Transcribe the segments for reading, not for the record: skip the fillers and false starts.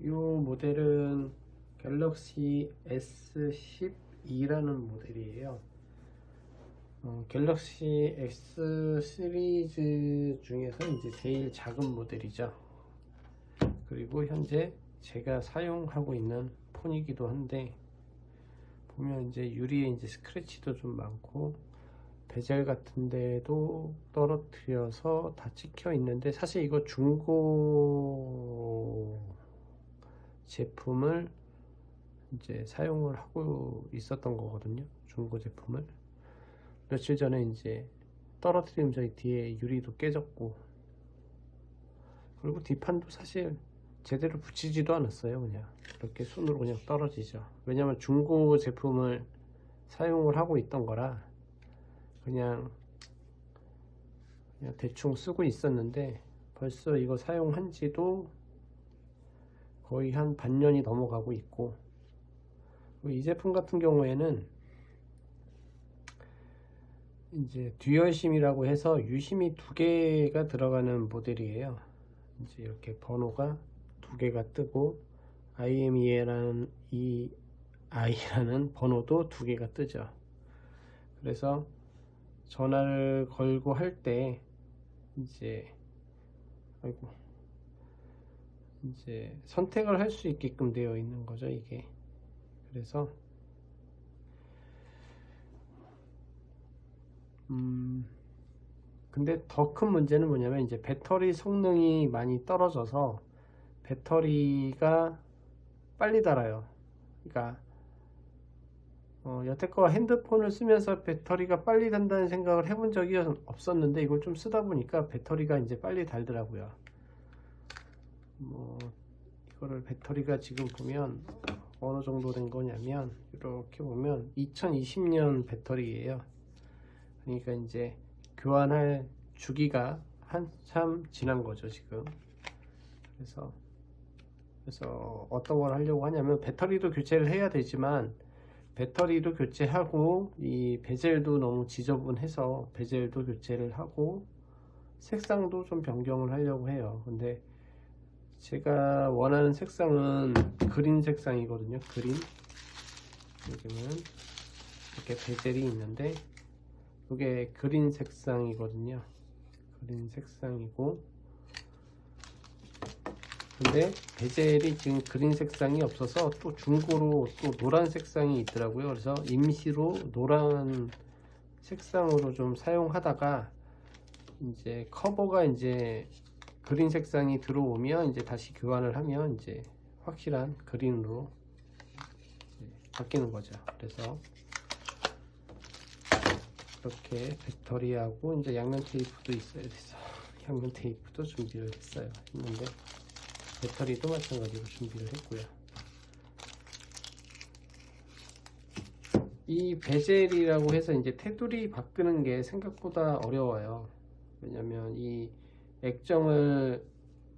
이 모델은 갤럭시 S12라는 모델이에요. 갤럭시 X 시리즈 중에서 이제 제일 작은 모델이죠. 그리고 현재 제가 사용하고 있는 폰이기도 한데, 보면 이제 유리에 이제 스크래치도 좀 많고 베젤 같은 데도 떨어뜨려서 다 찍혀 있는데, 사실 이거 중고 제품을 이제 사용을 하고 있었던 거거든요. 중고 제품을 며칠 전에 이제 떨어뜨리면 저희 뒤에 유리도 깨졌고, 그리고 뒷판도 사실 제대로 붙이지도 않았어요. 그냥 이렇게 손으로 그냥 떨어지죠. 왜냐면 중고 제품을 사용을 하고 있던 거라 그냥 대충 쓰고 있었는데, 벌써 이거 사용한 지도 거의 한 반년이 넘어가고 있고, 이 제품 같은 경우에는 이제 듀얼심이라고 해서 유심이 두 개가 들어가는 모델이에요. 이제 이렇게 번호가 두 개가 뜨고 IMEI라는 번호도 두 개가 뜨죠. 그래서 전화를 걸고 할 때 이제 선택을 할 수 있게끔 되어 있는 거죠, 이게. 그래서 근데 더 큰 문제는 뭐냐면, 이제 배터리 성능이 많이 떨어져서 배터리가 빨리 닳아요. 그러니까 여태껏 핸드폰을 쓰면서 배터리가 빨리 닳는다는 생각을 해본 적이 없었는데, 이걸 좀 쓰다 보니까 배터리가 이제 빨리 닳더라고요. 이거를 배터리가 지금 보면 어느 정도 된 거냐면, 이렇게 보면 2020년 배터리예요. 그러니까 이제 교환할 주기가 한참 지난 거죠, 지금. 그래서 어떤 걸 하려고 하냐면, 배터리도 교체를 해야 되지만, 배터리도 교체하고 이 베젤도 너무 지저분해서 베젤도 교체를 하고 색상도 좀 변경을 하려고 해요. 근데 제가 원하는 색상은 그린 색상이거든요. 그린. 여기는 이렇게 베젤이 있는데, 이게 그린 색상이거든요. 그린 색상이고, 근데 베젤이 지금 그린 색상이 없어서 또 중고로 또 노란 색상이 있더라고요. 그래서 임시로 노란 색상으로 좀 사용하다가, 이제 커버가 이제 그린 색상이 들어오면 이제 다시 교환을 하면 이제 확실한 그린으로 바뀌는 거죠. 그래서 이렇게 배터리하고 이제 양면 테이프도 있어야 돼서 양면 테이프도 준비를 했는데, 배터리도 마찬가지로 준비를 했고요. 이 베젤이라고 해서 이제 테두리 바꾸는 게 생각보다 어려워요. 왜냐면 이 액정을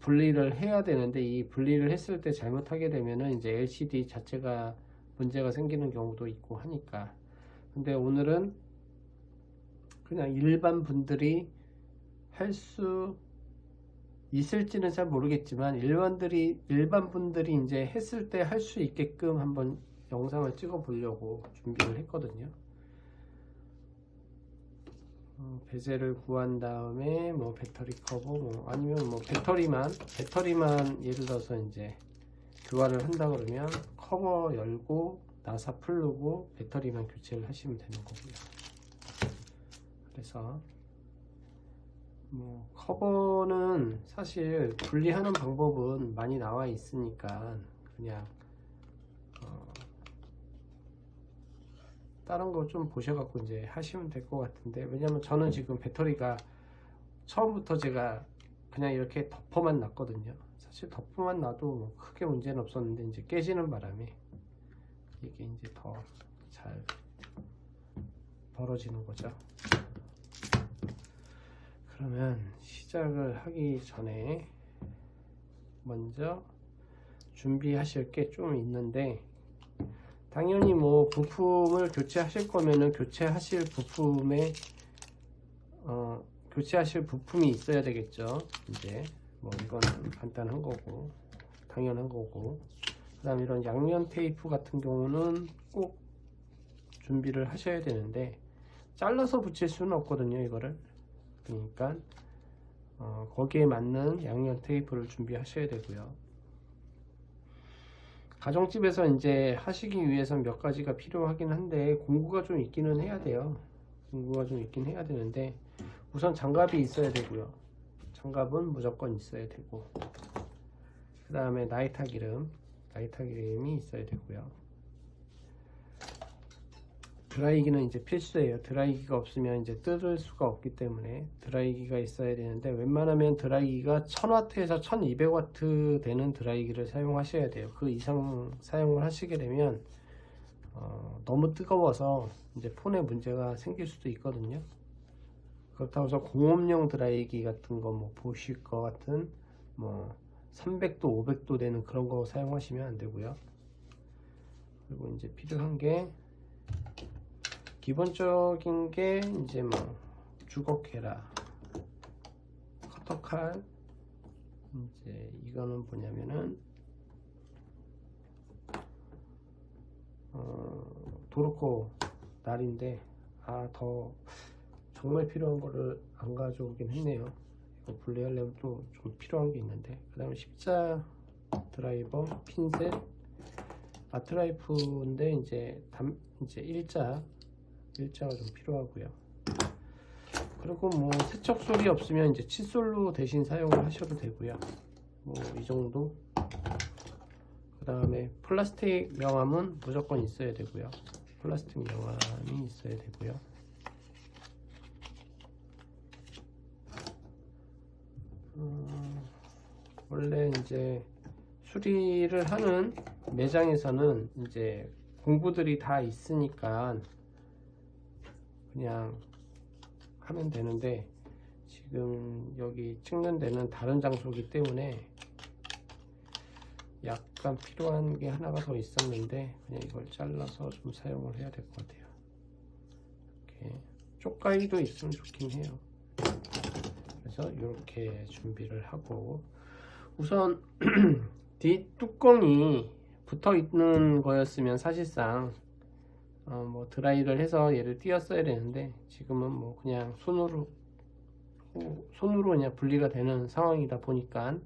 분리를 해야 되는데, 이 분리를 했을 때 잘못하게 되면은 이제 LCD 자체가 문제가 생기는 경우도 있고 하니까. 근데 오늘은 그냥 일반 분들이 할 수 있을지는 잘 모르겠지만, 일반 분들이 이제 했을 때 할 수 있게끔 한번 영상을 찍어 보려고 준비를 했거든요. 베젤을 구한 다음에 배터리 커버, 아니면 배터리만 예를 들어서 이제 교환을 한다 그러면 커버 열고 나사 풀고 배터리만 교체를 하시면 되는 거고요. 그래서 커버는 사실 분리하는 방법은 많이 나와 있으니까 그냥 다른 거 좀 보셔갖고 이제 하시면 될 것 같은데, 왜냐면 저는 지금 배터리가 처음부터 제가 그냥 이렇게 덮어만 놨거든요. 사실 덮어만 놔도 크게 문제는 없었는데, 이제 깨지는 바람에 이게 이제 더 잘 벌어지는 거죠. 그러면 시작을 하기 전에 먼저 준비하실 게 좀 있는데, 당연히 부품을 교체하실 거면은 교체하실 부품이 있어야 되겠죠. 이제 이건 간단한 거고, 당연한 거고, 그 다음에 이런 양면 테이프 같은 경우는 꼭 준비를 하셔야 되는데 잘라서 붙일 수는 없거든요, 이거를. 그러니까 거기에 맞는 양면 테이프를 준비하셔야 되고요. 가정집에서 이제 하시기 위해서는 몇 가지가 필요하긴 한데 공구가 좀 있기는 해야 돼요. 공구가 좀 있긴 해야 되는데 우선 장갑이 있어야 되고요. 장갑은 무조건 있어야 되고, 그 다음에 나이타 기름이 있어야 되고요. 드라이기는 이제 필수예요. 드라이기가 없으면 이제 뜯을 수가 없기 때문에 드라이기가 있어야 되는데, 웬만하면 드라이기가 1000W에서 1200W 되는 드라이기를 사용하셔야 돼요. 그 이상 사용을 하시게 되면 너무 뜨거워서 이제 폰에 문제가 생길 수도 있거든요. 그렇다고 해서 공업용 드라이기 같은 거, 뭐 보쉬 거 같은 뭐 300도 500도 되는 그런 거 사용하시면 안 되고요. 그리고 이제 필요한 게 기본적인 게 이제 뭐 주걱헤라, 커터칼, 이제 이거는 뭐냐면은 도르코 날인데, 더 정말 필요한 거를 안 가져오긴 했네요. 이거 분리하려면 또 좀 필요한 게 있는데, 그 다음에 십자 드라이버, 핀셋, 아트라이프인데 이제 일자가 좀 필요하고요. 그리고 뭐 세척솔이 없으면 이제 칫솔로 대신 사용을 하셔도 되고요. 뭐 이 정도. 그 다음에 플라스틱 명암은 무조건 있어야 되고요. 플라스틱 명암이 있어야 되고요. 원래 이제 수리를 하는 매장에서는 이제 공구들이 다 있으니까 그냥 하면 되는데, 지금 여기 찍는 데는 다른 장소이기 때문에 약간 필요한 게 하나가 더 있었는데 그냥 이걸 잘라서 좀 사용을 해야 될 것 같아요. 이렇게 쪽가위도 있으면 좋긴 해요. 그래서 이렇게 준비를 하고, 우선 뒷뚜껑이 붙어 있는 거였으면 사실상 뭐 드라이를 해서 얘를 띄었어야 되는데, 지금은 뭐 그냥 손으로 그냥 분리가 되는 상황이다 보니까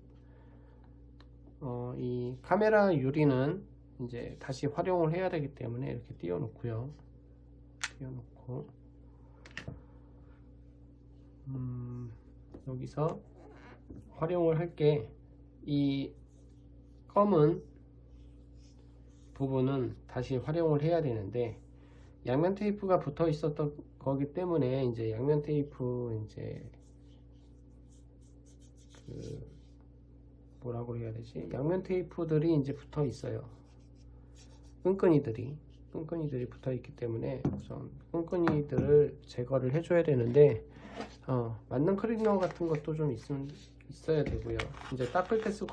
이 카메라 유리는 이제 다시 활용을 해야 되기 때문에 이렇게 띄워놓고 여기서 활용을 할 게, 이 검은 부분은 다시 활용을 해야 되는데, 양면 테이프가 붙어 있었던 거기 때문에 이제 양면 테이프 이제 그 뭐라고 해야 되지? 양면 테이프들이 이제 붙어 있어요. 끈끈이들이 붙어 있기 때문에 우선 끈끈이들을 제거를 해줘야 되는데, 맞는 클리너 같은 것도 좀 있어야 되고요. 이제 닦을 때 쓸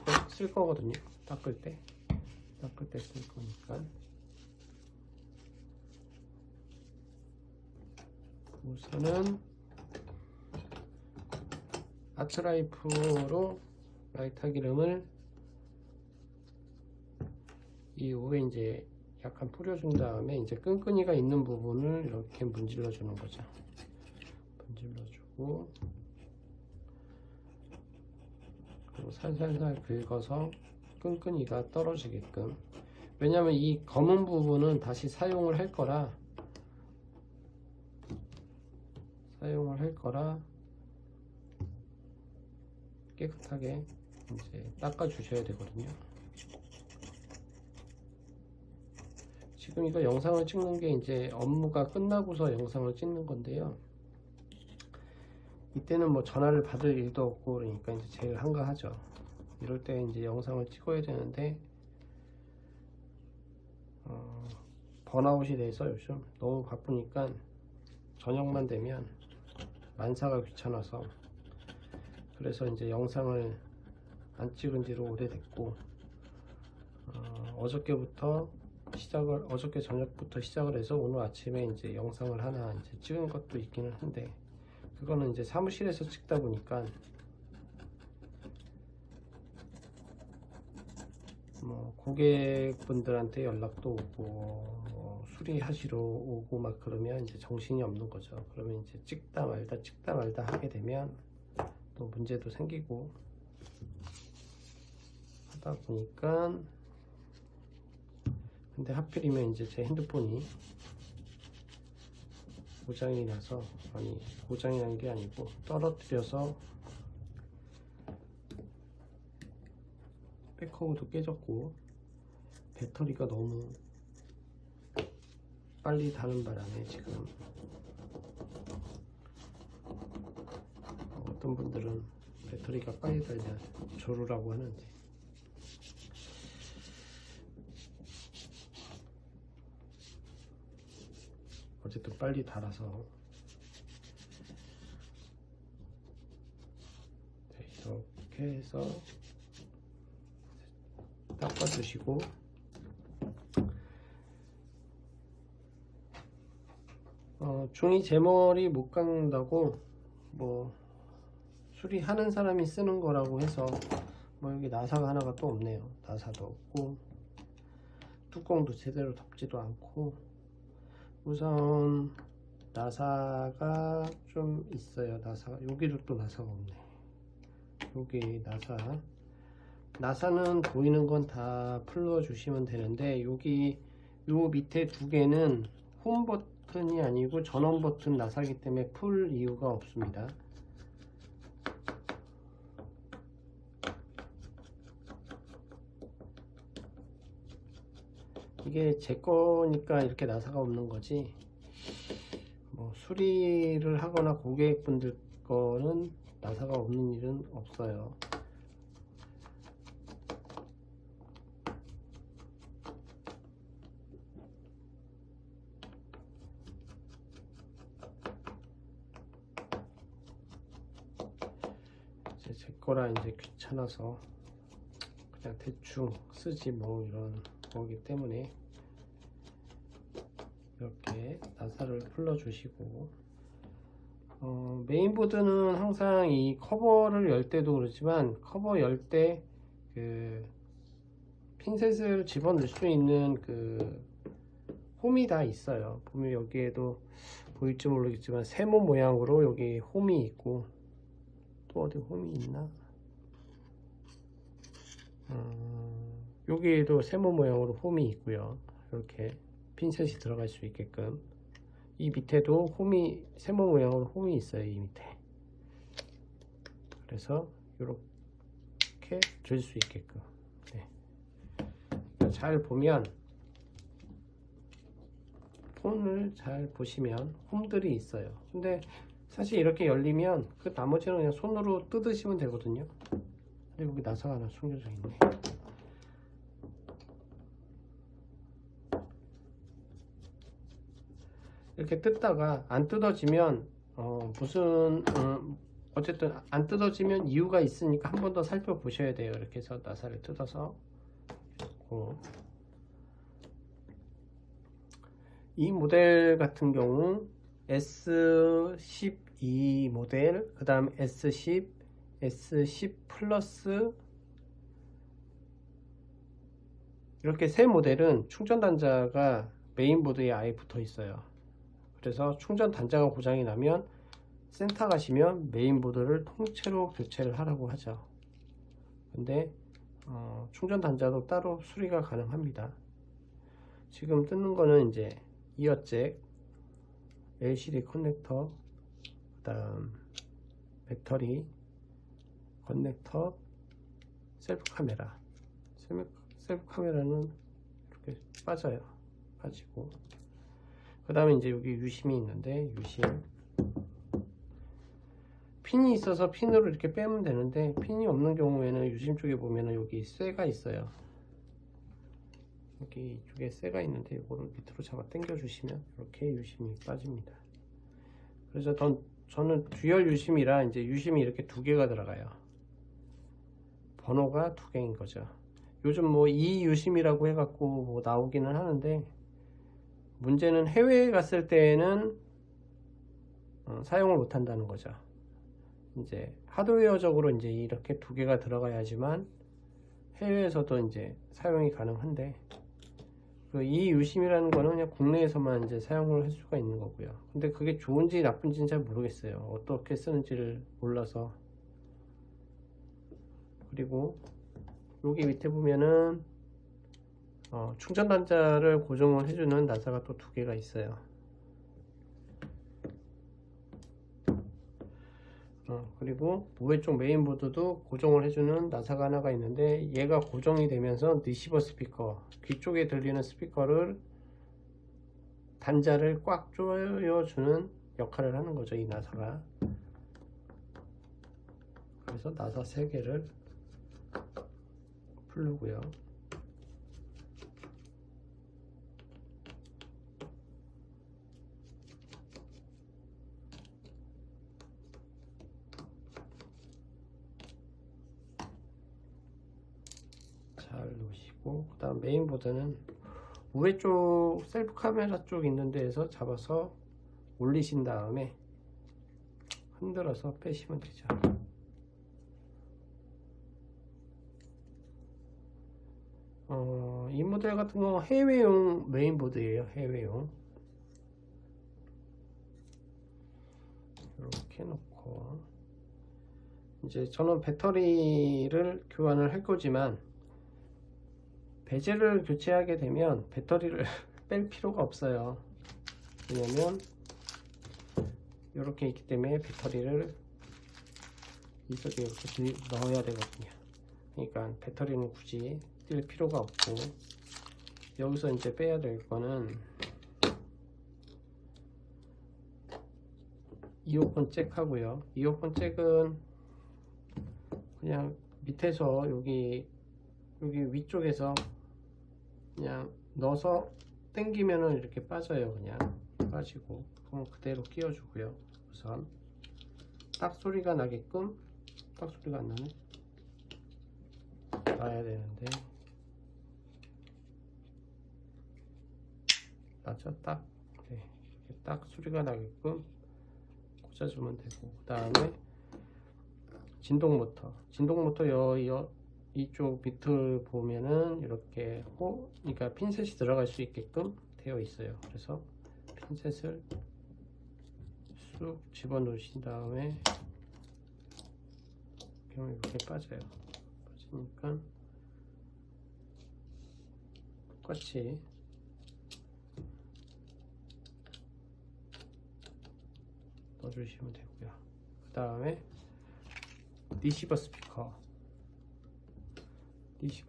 거거든요. 닦을 때 쓸 거니까. 우선은 아트라이프로 라이터 기름을 이 위에 이제 약간 뿌려준 다음에 이제 끈끈이가 있는 부분을 이렇게 문질러 주는 거죠. 문질러 주고, 그리고 살살살 긁어서 끈끈이가 떨어지게끔. 왜냐면 이 검은 부분은 다시 사용을 할 거라 깨끗하게 이제 닦아 주셔야 되거든요. 지금 이거 영상을 찍는 게 이제 업무가 끝나고서 영상을 찍는 건데요. 이때는 뭐 전화를 받을 일도 없고 그러니까 이제 제일 한가하죠. 이럴 때 이제 영상을 찍어야 되는데 번아웃이 돼서 요즘 너무 바쁘니까 저녁만 되면 만사가 귀찮아서, 그래서 이제 영상을 안 찍은 지로 오래됐고, 어저께 저녁부터 시작을 해서 오늘 아침에 이제 영상을 하나 이제 찍은 것도 있기는 한데, 그거는 이제 사무실에서 찍다 보니까 뭐 고객분들한테 연락도 오고 뭐 수리하시러 오고 막 그러면 이제 정신이 없는 거죠. 그러면 이제 찍다 말다 하게 되면 또 문제도 생기고 하다 보니까, 근데 하필이면 이제 제 핸드폰이 고장이 나서, 아니 고장이 난 게 아니고 떨어뜨려서 백허그도 깨졌고 배터리가 너무 빨리 닳는 바람에 지금 어떤 분들은 배터리가 빨리 닳냐 조르라고 하는데, 어쨌든 빨리 닳아서 이렇게 해서 닦아주시고, 종이 제머리 못 깎는다고 뭐 수리하는 사람이 쓰는 거라고 해서 뭐 여기 나사가 하나가 또 없네요. 나사도 없고 뚜껑도 제대로 덮지도 않고, 우선 나사가 좀 있어요. 나사 여기도 또 나사가 없네. 여기 나사는 보이는 건 다 풀어 주시면 되는데, 여기 요 밑에 두 개는 홈 버튼이 아니고 전원 버튼 나사기 때문에 풀 이유가 없습니다. 이게 제 거니까 이렇게 나사가 없는 거지, 뭐 수리를 하거나 고객분들 거는 나사가 없는 일은 없어요. 제 거라 이제 귀찮아서 그냥 대충 쓰지 뭐 이런 거기 때문에 이렇게 나사를 풀러 주시고, 메인보드는 항상 이 커버를 열 때도 그렇지만, 커버 열 때 그 핀셋을 집어넣을 수 있는 그 홈이 다 있어요. 보면 여기에도 보일지 모르겠지만 세모 모양으로 여기 홈이 있고, 또 어디 홈이 있나? 여기에도 세모 모양으로 홈이 있고요. 이렇게 핀셋이 들어갈 수 있게끔. 이 밑에도 홈이 세모 모양으로 홈이 있어요. 이 밑에. 그래서 이렇게 줄 수 있게끔. 네. 잘 보면, 폰을 잘 보시면 홈들이 있어요. 근데 사실 이렇게 열리면 그 나머지는 그냥 손으로 뜯으시면 되거든요. 근데 여기 나사가 하나 숨겨져 있네. 이렇게 뜯다가 안 뜯어지면 어쨌든 안 뜯어지면 이유가 있으니까 한 번 더 살펴보셔야 돼요. 이렇게 해서 나사를 뜯어서 놓고, 이 모델 같은 경우 S12 모델, 그 다음 S10, S10 플러스, 이렇게 세 모델은 충전 단자가 메인보드에 아예 붙어 있어요. 그래서 충전 단자가 고장이 나면 센터 가시면 메인보드를 통째로 교체를 하라고 하죠. 근데 충전 단자도 따로 수리가 가능합니다. 지금 뜯는 거는 이제 이어잭, LCD 커넥터, 그 다음 배터리, 커넥터, 셀프 카메라. 셀프 카메라는 이렇게 빠지고, 그 다음에 이제 여기 유심이 있는데, 유심 핀이 있어서 핀으로 이렇게 빼면 되는데, 핀이 없는 경우에는 유심 쪽에 보면은 여기 쇠가 있어요. 여기 이쪽에 쇠가 있는데, 이거를 밑으로 잡아 당겨 주시면 이렇게 유심이 빠집니다. 그래서 저는 듀얼 유심이라 이제 유심이 이렇게 두 개가 들어가요. 번호가 두 개인 거죠. 요즘 뭐 이 유심이라고 해갖고 뭐 나오기는 하는데, 문제는 해외에 갔을 때에는 사용을 못 한다는 거죠. 이제 하드웨어적으로 이제 이렇게 두 개가 들어가야지만 해외에서도 이제 사용이 가능한데 이 유심이라는 거는 그냥 국내에서만 이제 사용을 할 수가 있는 거고요. 근데 그게 좋은지 나쁜지는 잘 모르겠어요. 어떻게 쓰는지를 몰라서. 그리고 여기 밑에 보면은 충전 단자를 고정을 해주는 나사가 또 2개가 있어요. 그리고 우회 쪽 메인보드도 고정을 해주는 나사가 하나가 있는데 얘가 고정이 되면서 리시버 스피커, 귀 쪽에 들리는 스피커를 단자를 꽉 조여주는 역할을 하는 거죠, 이 나사가. 그래서 나사 3개를 풀르고요. 잘 놓으시고, 그 다음 메인보드는 우회 쪽 셀프 카메라 쪽 있는 데에서 잡아서 올리신 다음에 흔들어서 빼시면 되죠. 이 모델 같은 경우 해외용 메인보드예요. 해외용. 이렇게 놓고 이제 저는 배터리를 교환을 할 거지만 베젤을 교체하게 되면 배터리를 뺄 필요가 없어요. 왜냐면 이렇게 있기 때문에 배터리를 이 속에 이렇게 넣어야 되거든요. 그러니까 배터리는 굳이 뛸 필요가 없고, 여기서 이제 빼야 될 거는 이어폰 잭하고요. 이어폰 잭은 그냥 밑에서 여기 위쪽에서 그냥 넣어서 당기면은 이렇게 빠져요. 그냥 빠지고, 그럼 그대로 끼워주고요. 우선 딱 소리가 나게끔, 딱 소리가 안 나네. 놔야 되는데, 맞죠? 딱, 네. 딱 소리가 나게끔 꽂아주면 되고, 그 다음에 진동 모터 이쪽 밑을 보면은 이렇게 그러니까 핀셋이 들어갈 수 있게끔 되어 있어요. 그래서 핀셋을 쑥 집어 넣으신 다음에 이렇게 빠져요. 빠지니까 똑같이 넣어주시면 되고요. 그 다음에 리시버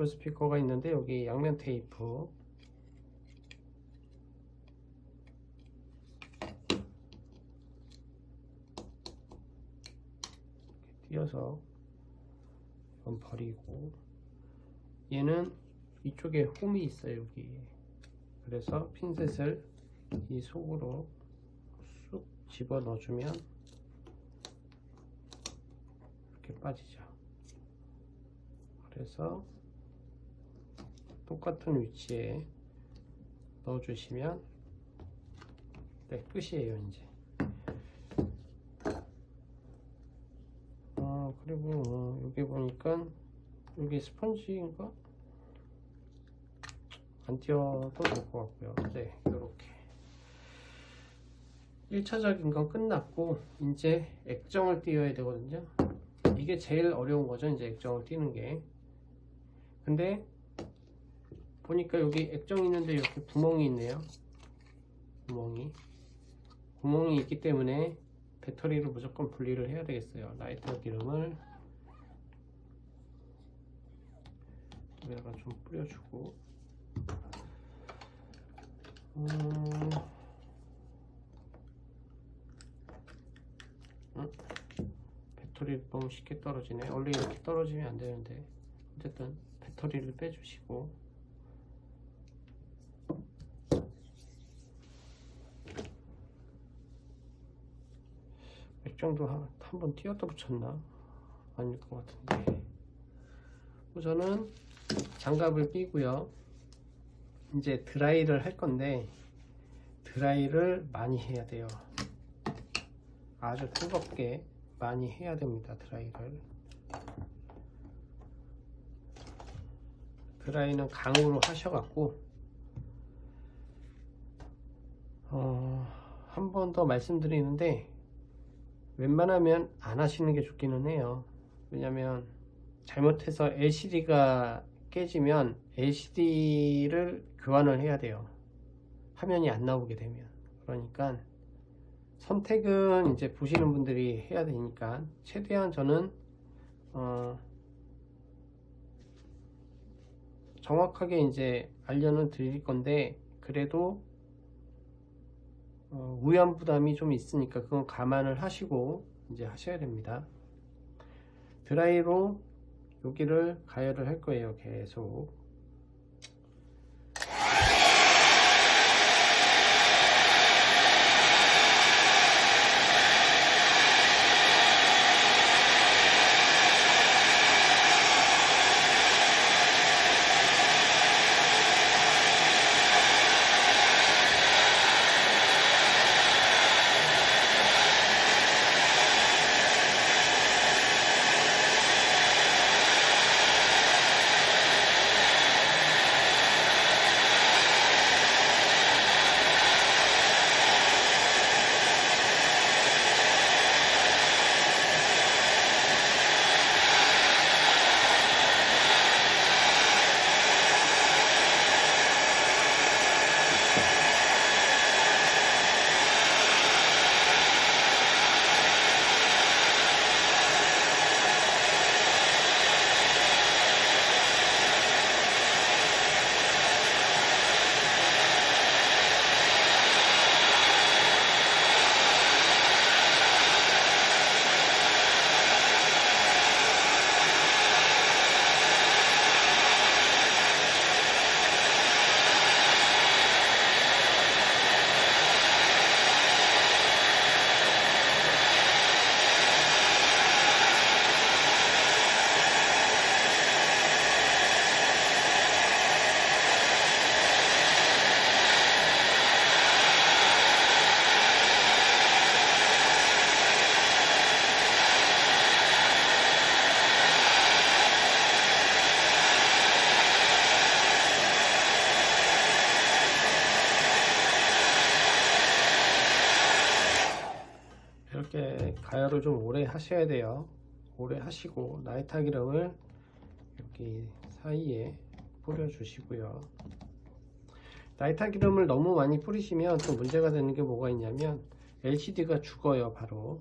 스피커가 있는데, 여기 양면 테이프 이렇게 띄어서 이건 버리고, 얘는 이쪽에 홈이 있어요. 여기. 그래서 핀셋을 이 속으로 쑥 집어 넣어주면 이렇게 빠지죠. 그래서 똑같은 위치에 넣어주시면 끝이에요. 이제 그리고 여기 보니까 여기 스펀지인가? 안 띄워도 될 것 같고요. 네, 이렇게 1차적인 건 끝났고, 이제 액정을 띄워야 되거든요. 이게 제일 어려운 거죠, 이제 액정을 띄는 게. 근데 보니까 여기 액정 있는데 이렇게 구멍이 있네요. 구멍이 있기 때문에 배터리를 무조건 분리를 해야 되겠어요. 라이터 기름을 여기다가 좀 뿌려주고, 배터리 너무 쉽게 떨어지네. 원래 이렇게 떨어지면 안 되는데, 어쨌든 배터리를 빼주시고, 액정도 한번 띄었다 붙였나? 아닐 것 같은데. 우선은 장갑을 끼고요. 이제 드라이를 할 건데, 드라이를 많이 해야 돼요. 아주 뜨겁게 많이 해야 됩니다. 드라이를. 드라이는 강으로 하셔갖고 한 번 더 말씀드리는데 웬만하면 안 하시는 게 좋기는 해요. 왜냐면 잘못해서 LCD가 깨지면 LCD를 교환을 해야 돼요. 화면이 안 나오게 되면. 그러니까 선택은 이제 보시는 분들이 해야 되니까 최대한 저는 정확하게 이제 알려는 드릴 건데, 그래도 위험 부담이 좀 있으니까 그건 감안을 하시고 이제 하셔야 됩니다. 드라이로 여기를 가열을 할 거예요. 계속. 이렇게 가열을 좀 오래 하셔야 돼요. 오래 하시고 나이타 기름을 여기 사이에 뿌려 주시고요. 나이타 기름을 너무 많이 뿌리시면 또 문제가 되는 게 뭐가 있냐면 LCD가 죽어요. 바로.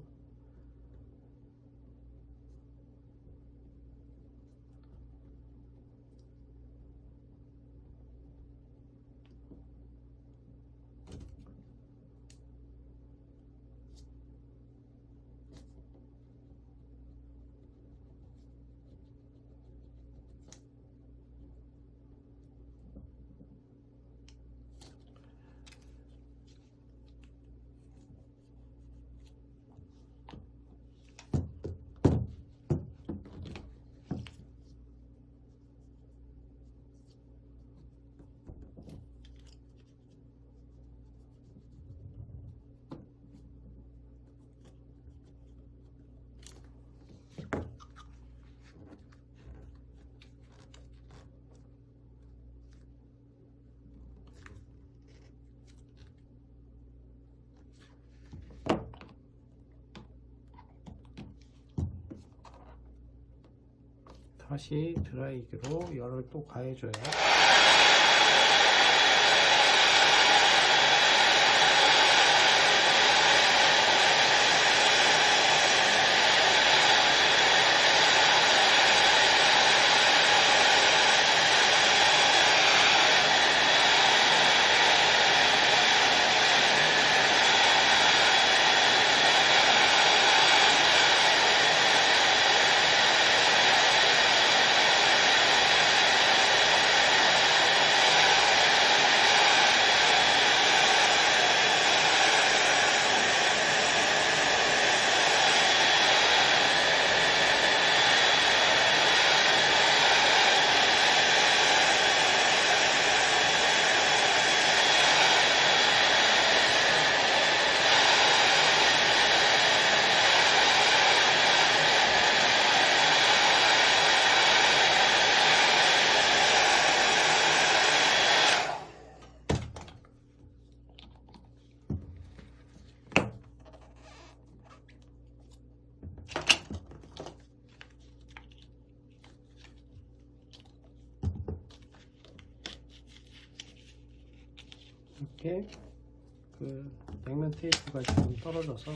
다시 드라이기로 열을 또 가해줘요. 이렇게 그 양면 테이프가 지금 떨어져서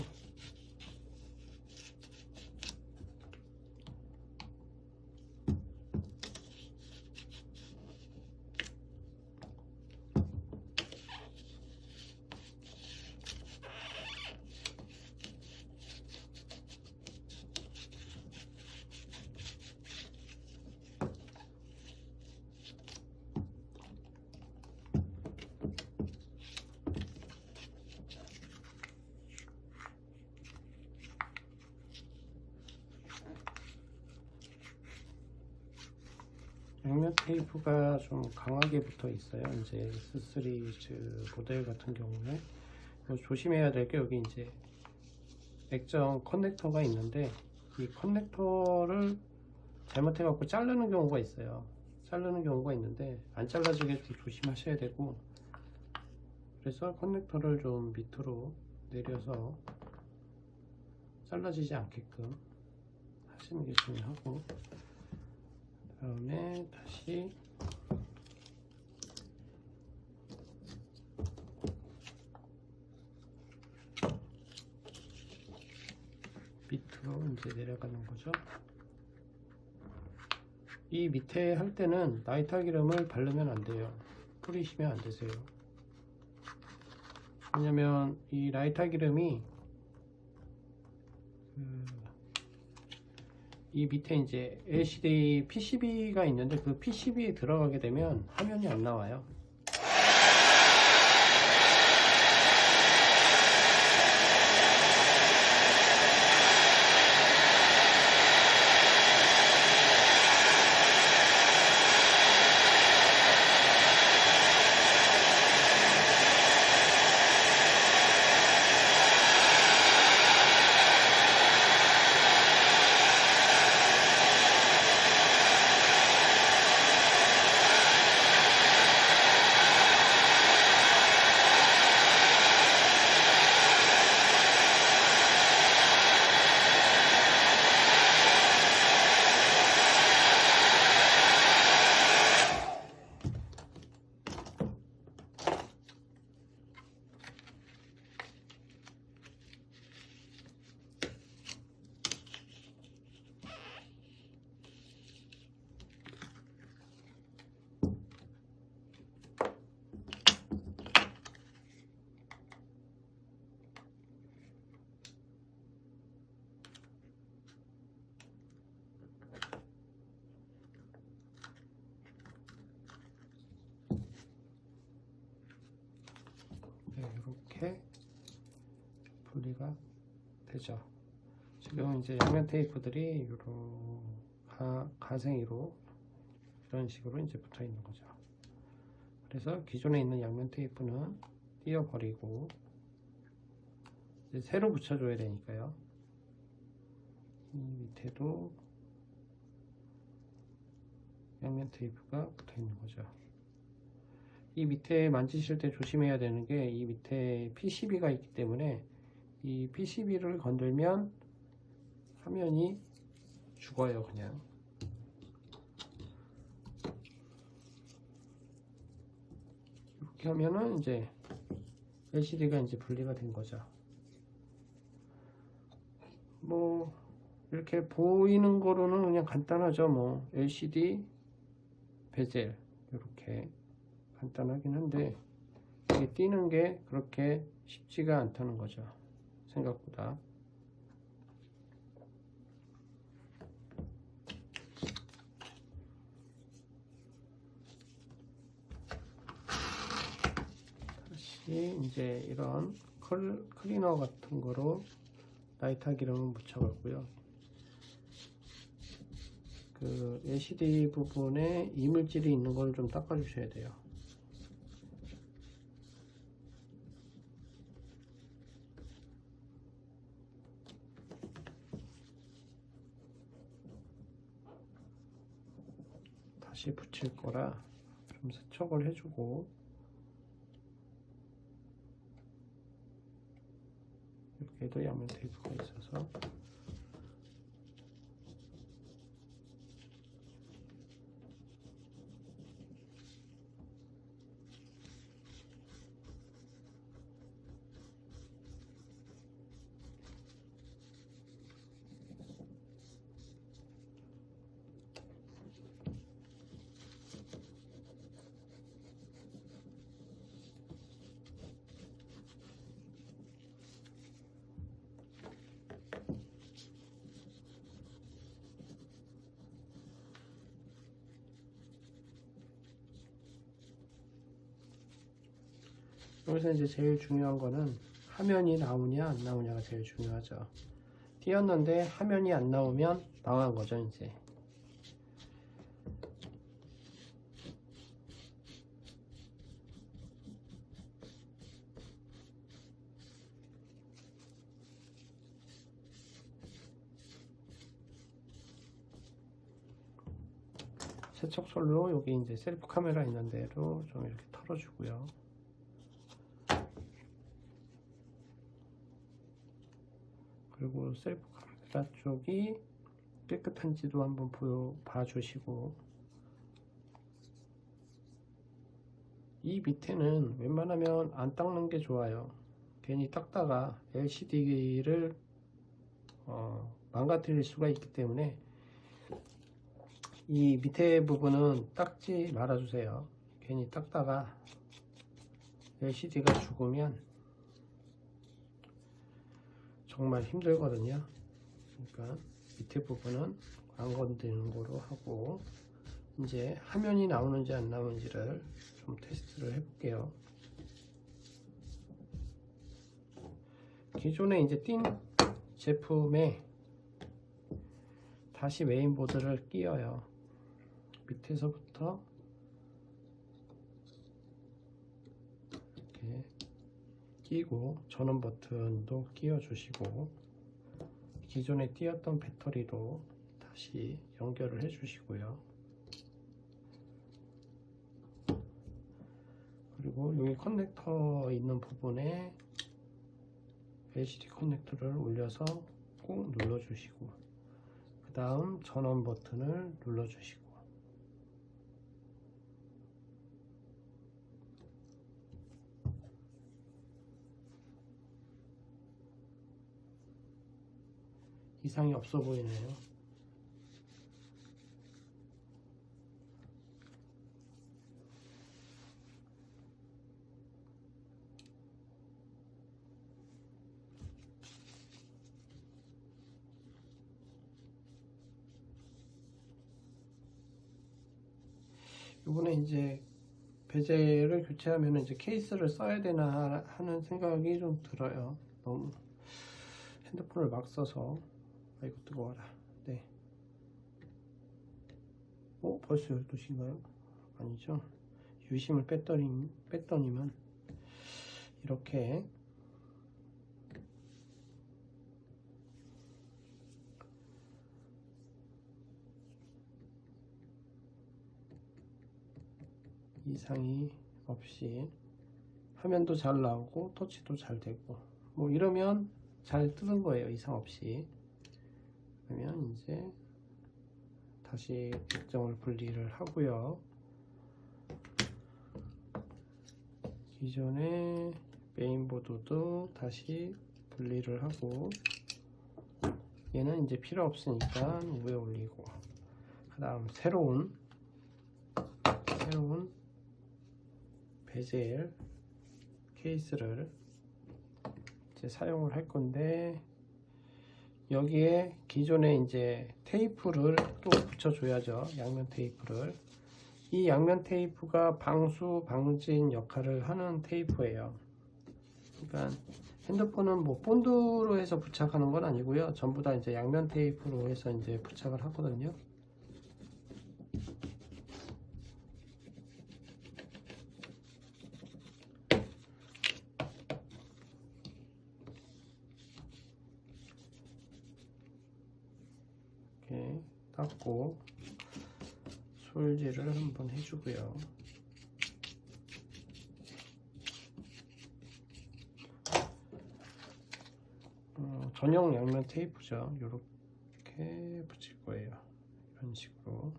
양면 테이프가 좀 강하게 붙어 있어요. 이제 S3 모델 같은 경우에 조심해야 될 게 여기 이제 액정 커넥터가 있는데 이 커넥터를 잘못해 갖고 자르는 경우가 있어요. 자르는 경우가 있는데 안 잘라지게 좀 조심하셔야 되고, 그래서 커넥터를 좀 밑으로 내려서 잘라지지 않게끔 하시는 게 중요하고, 그 다음에 다시 밑으로 이제 내려가는 거죠. 이 밑에 할 때는 나이타 기름을 바르면 안 돼요. 뿌리시면 안 되세요. 왜냐면 이 나이타 기름이 이 밑에 이제 LCD PCB가 있는데 그 PCB에 들어가게 되면 화면이 안 나와요. 이렇게 분리가 되죠. 지금 이제 양면 테이프들이 가생이로 이런 식으로 이제 붙어 있는 거죠. 그래서 기존에 있는 양면 테이프는 띄어버리고 이제 새로 붙여줘야 되니까요. 이 밑에도 양면 테이프가 붙어 있는 거죠. 이 밑에 만지실 때 조심해야 되는 게 이 밑에 PCB가 있기 때문에 이 PCB를 건들면 화면이 죽어요. 그냥 이렇게 하면은 이제 LCD가 이제 분리가 된 거죠. 뭐 이렇게 보이는 거로는 그냥 간단하죠. 뭐 LCD 베젤 이렇게 간단하긴 한데 이게 띄는 게 그렇게 쉽지가 않다는 거죠. 생각보다. 다시 이제 이런 클리너 같은 거로 나이타 기름을 묻혀가고요. 그 LCD 부분에 이물질이 있는 걸 좀 닦아 주셔야 돼요. 다시 붙일 거라 좀 세척을 해주고, 여기에도 양면 테이프가 있어서 여기서 이제 제일 중요한 거는 화면이 나오냐 안 나오냐가 제일 중요하죠. 띄었는데 화면이 안 나오면 망한 거죠 이제. 세척솔로 여기 이제 셀프 카메라 있는 대로 좀 이렇게 털어주고요. 그리고 셀프 카메라 쪽이 깨끗한지도 한번 봐주시고, 이 밑에는 웬만하면 안 닦는 게 좋아요. 괜히 닦다가 LCD를 망가뜨릴 수가 있기 때문에 이 밑에 부분은 닦지 말아주세요. 괜히 닦다가 LCD가 죽으면 정말 힘들거든요. 그러니까 밑에 부분은 안 건드리는 거로 하고, 이제 화면이 나오는지 안 나오는지를 좀 테스트를 해볼게요. 기존에 이제 띈 제품에 다시 메인보드를 끼워요. 밑에서부터 이렇게 끼고, 전원 버튼도 끼워 주시고, 기존에 띄었던 배터리도 다시 연결을 해 주시고요. 그리고 여기 커넥터 있는 부분에 LCD 커넥터를 올려서 꾹 눌러 주시고, 그 다음 전원 버튼을 눌러 주시고, 이상이 없어 보이네요. 이번에 이제 베젤을 교체하면 이제 케이스를 써야 되나 하는 생각이 좀 들어요. 너무 핸드폰을 막 써서. 아이고 뜨거워라. 네. 벌써 12시인가요? 아니죠. 유심을 뺐더니만 이렇게 이상이 없이 화면도 잘 나오고 터치도 잘 되고, 뭐 이러면 잘 뜨는 거예요. 이상 없이. 그러면 이제 다시 액정을 분리를 하고요. 기존의 메인보드도 다시 분리를 하고, 얘는 이제 필요 없으니까 위에 올리고, 그 다음 새로운 베젤 케이스를 이제 사용을 할 건데, 여기에 기존에 이제 테이프를 또 붙여줘야죠. 양면 테이프를. 이 양면 테이프가 방수 방진 역할을 하는 테이프예요. 그러니까 핸드폰은 뭐 본드로 해서 부착하는 건 아니고요. 전부 다 이제 양면 테이프로 해서 이제 부착을 하거든요. 이렇게 닦고 솔질을 한번 해주고요. 전용 양면 테이프죠. 이렇게 붙일 거예요. 이런 식으로.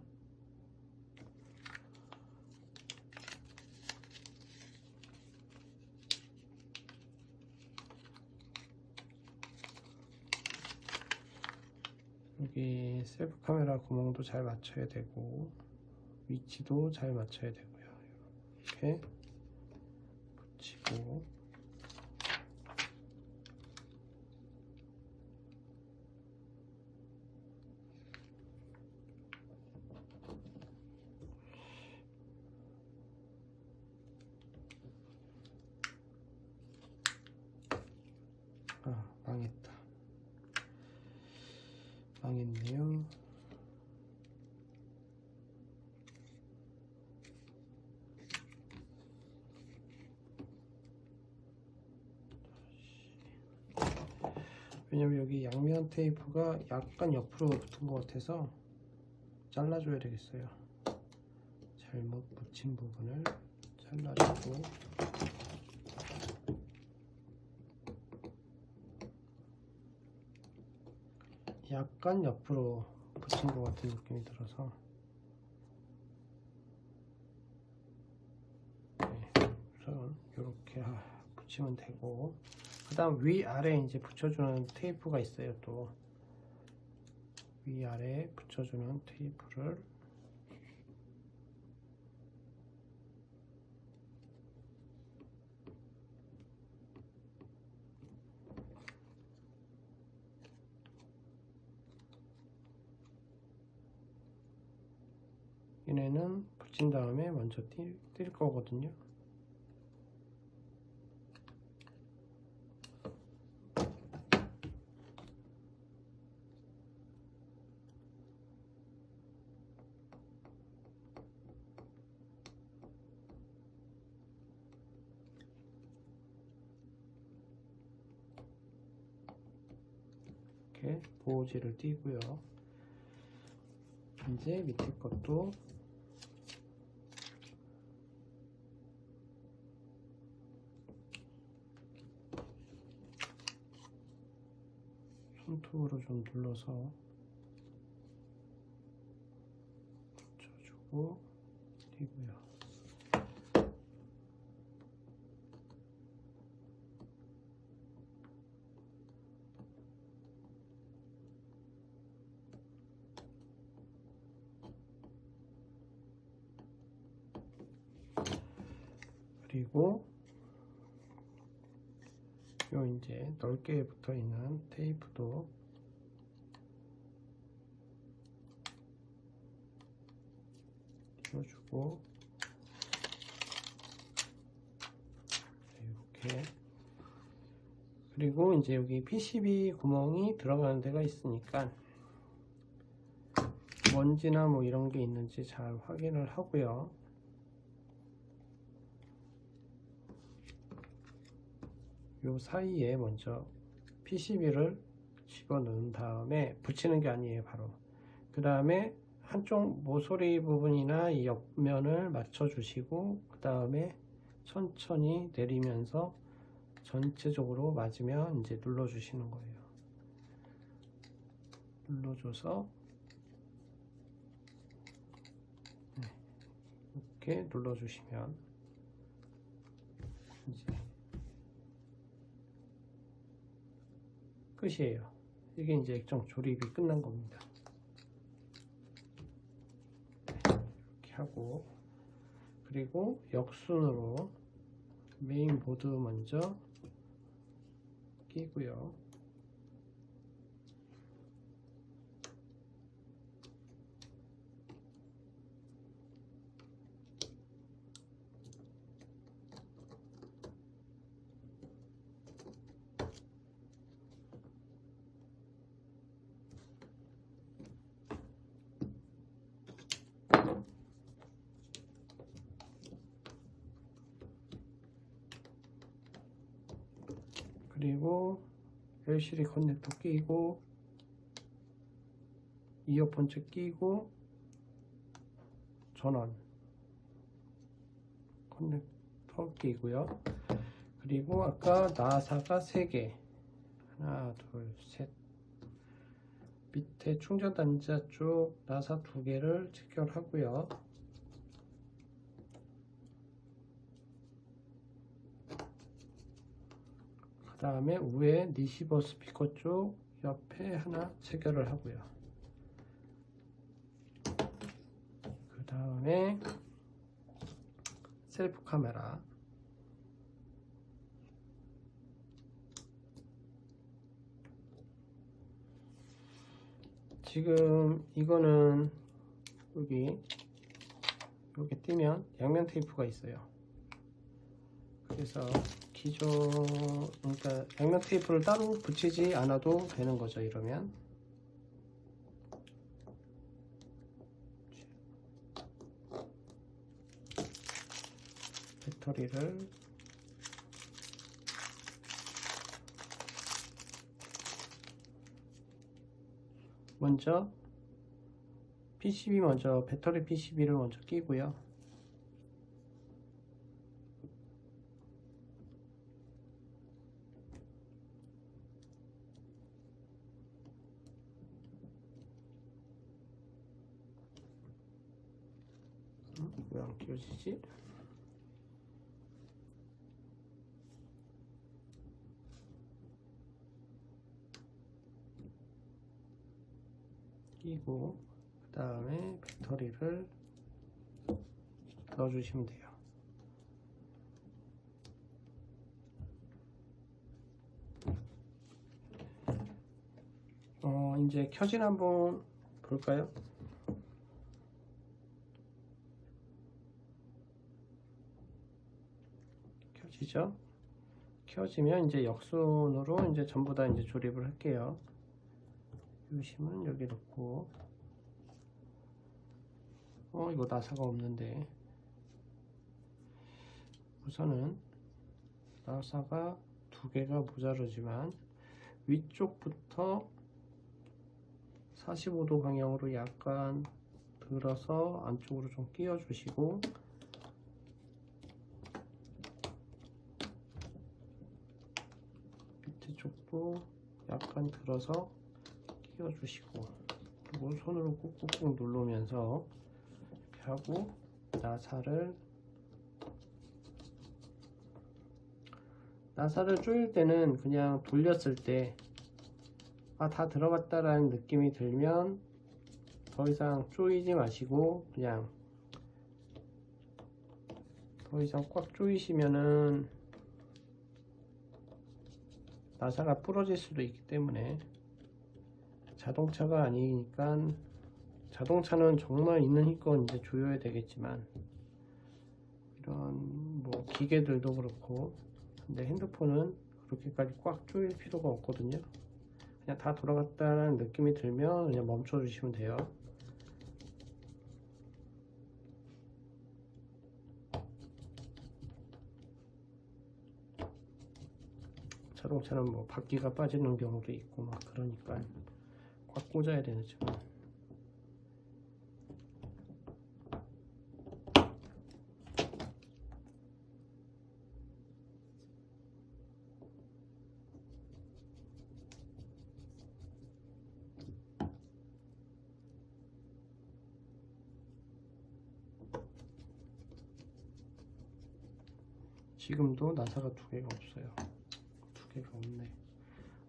여기 셀프 카메라 구멍도 잘 맞춰야 되고, 위치도 잘 맞춰야 되고요. 이렇게 붙이고, 왜냐면 여기 양면 테이프가 약간 옆으로 붙은 것 같아서 잘라줘야 되겠어요. 잘못 붙인 부분을 잘라주고, 약간 옆으로 붙인 것 같은 느낌이 들어서, 네, 우선 이렇게 붙이면 되고, 그 다음 위아래 이제 붙여주는 테이프가 있어요. 또 위아래 붙여주는 테이프를 얘네는 붙인 다음에 먼저 뛸 거거든요. 이렇게 보호지를 띄고요. 이제 밑에 것도 손톱으로 좀 눌러서 붙여주고 띄고요. 그리고 요 이제 넓게 붙어 있는 테이프도 띄워주고, 이렇게. 그리고 이제 여기 PCB 구멍이 들어가는 데가 있으니까 먼지나 뭐 이런 게 있는지 잘 확인을 하고요. 요 사이에 먼저 PCB를 집어넣은 다음에 붙이는 게 아니에요. 바로 그 다음에 한쪽 모서리 부분이나 이 옆면을 맞춰 주시고, 그 다음에 천천히 내리면서 전체적으로 맞으면 이제 눌러 주시는 거예요. 눌러줘서 이렇게 눌러 주시면 이제 끝이에요. 이게 이제 액정 조립이 끝난 겁니다. 이렇게 하고, 그리고 역순으로 메인보드 먼저 끼고요. 그리고 LCD 커넥터 끼고, 이어폰츠 끼고, 전원 커넥터 끼고요. 그리고 아까 나사가 3개, 하나 둘 셋, 밑에 충전 단자 쪽 나사 2개를 체결하고요. 그 다음에 위에 리시버 스피커 쪽 옆에 하나 체결을 하고요. 그 다음에 셀프 카메라, 지금 이거는 여기 띄면 양면 테이프가 있어요. 그래서 그러니까 양면 테이프를 따로 붙이지 않아도 되는 거죠. 이러면 배터리를 먼저 PCB 먼저 배터리 PCB를 먼저 끼고요. 왜 안 끼워지지? 끼고 그 다음에 배터리를 넣어주시면 돼요. 이제 켜진 한번 볼까요? 켜지죠? 켜지면 이제 역순으로 이제 전부 다 이제 조립을 할게요. 유심은 여기 놓고, 이거 나사가 없는데, 우선은 나사가 2개가 모자르지만 위쪽부터 45도 방향으로 약간 들어서 안쪽으로 좀 끼워 주시고, 밑에 쪽도 약간 들어서 끼워 주시고, 그리고 손으로 꾹꾹꾹 누르면서 이렇게 하고, 나사를 조일 때는 그냥 돌렸을 때 다 들어갔다라는 느낌이 들면 더 이상 조이지 마시고, 그냥 더 이상 꽉 조이시면은 나사가 부러질 수도 있기 때문에, 자동차가 아니니까, 자동차는 정말 있는 힘껏 이제 조여야 되겠지만, 이런 뭐 기계들도 그렇고, 근데 핸드폰은 그렇게까지 꽉 조일 필요가 없거든요. 그냥 다 돌아갔다는 느낌이 들면 그냥 멈춰 주시면 돼요. 자동차는 뭐 바퀴가 빠지는 경우도 있고 막 그러니까 꽉 꽂아야 되죠. 지금도 나사가 2개가 없어요. 2개가 없네.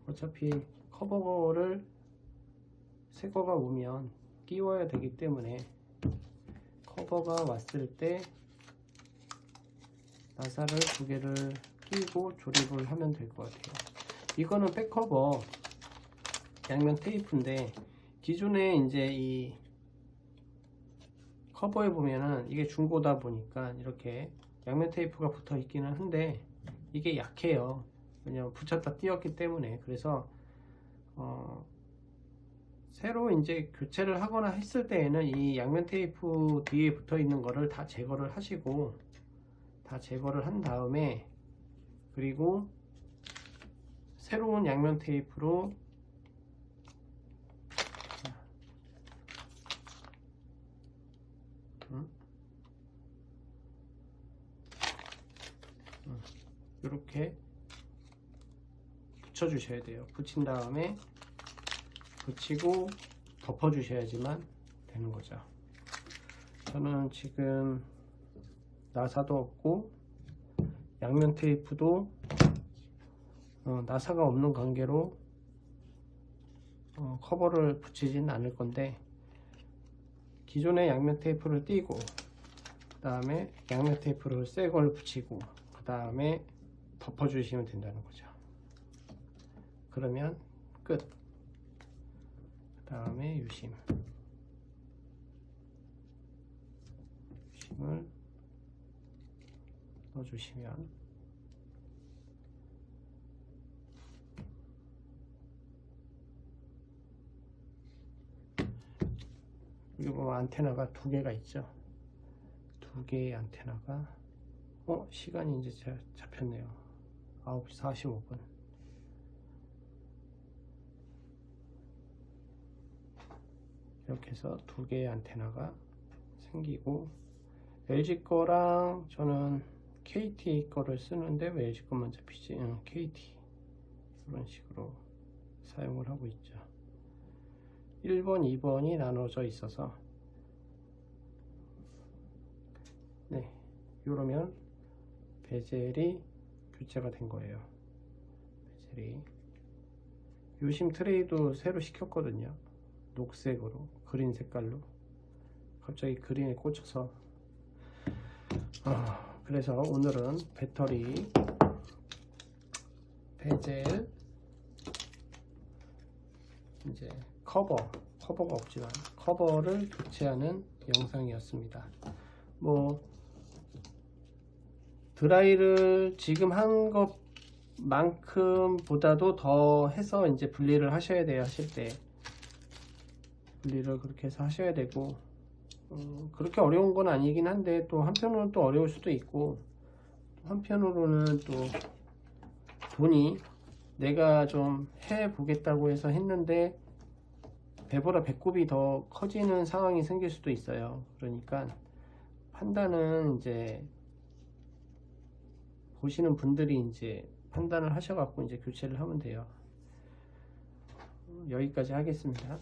어차피 커버를 새 거가 오면 끼워야 되기 때문에, 커버가 왔을 때 나사를 2개를 끼고 조립을 하면 될 것 같아요. 이거는 백커버 양면 테이프인데, 기존에 이제 이 커버에 보면은 이게 중고다 보니까 이렇게 양면 테이프가 붙어 있기는 한데 이게 약해요. 왜냐면 붙였다 띄었기 때문에. 그래서 새로 이제 교체를 하거나 했을 때에는 이 양면 테이프 뒤에 붙어 있는 거를 다 제거를 하시고, 다 제거를 한 다음에, 그리고 새로운 양면 테이프로 이렇게 붙여 주셔야 돼요. 붙인 다음에 붙이고 덮어 주셔야지만 되는 거죠. 저는 지금 나사도 없고 양면 테이프도 나사가 없는 관계로 커버를 붙이진 않을 건데, 기존의 양면 테이프를 띄고 그 다음에 양면 테이프를 새 걸 붙이고 그 다음에 덮어 주시면 된다는 거죠. 그러면 끝. 그 다음에 유심을 넣어주시면, 그리고 안테나가 2개가 있죠. 2개의 안테나가, 시간이 이제 잡혔네요. 9시 45분. 이렇게 해서 두 개의 안테나가 생기고, LG 거랑 저는 KT 거를 쓰는데 왜 LG 것만 잡히지? KT 이런 식으로 사용을 하고 있죠. 1번, 2번이 나눠져 있어서, 네, 이러면 베젤이 교체가 된 거예요. 베젤이 요심 트레이도 새로 시켰거든요. 녹색으로, 그린 색깔로. 갑자기 그린에 꽂혀서 그래서 오늘은 배터리, 베젤, 이제 커버가 없지만 커버를 교체하는 영상이었습니다. 뭐 드라이를 지금 한 것만큼 보다도 더 해서 이제 분리를 하셔야 돼요. 하실 때 분리를 그렇게 해서 하셔야 되고, 그렇게 어려운 건 아니긴 한데 또 한편으로는 또 어려울 수도 있고, 한편으로는 또 돈이 내가 좀 해보겠다고 해서 했는데 배보다 배꼽이 더 커지는 상황이 생길 수도 있어요. 그러니까 판단은 이제 보시는 분들이 이제 판단을 하셔갖고 이제 교체를 하면 돼요. 여기까지 하겠습니다.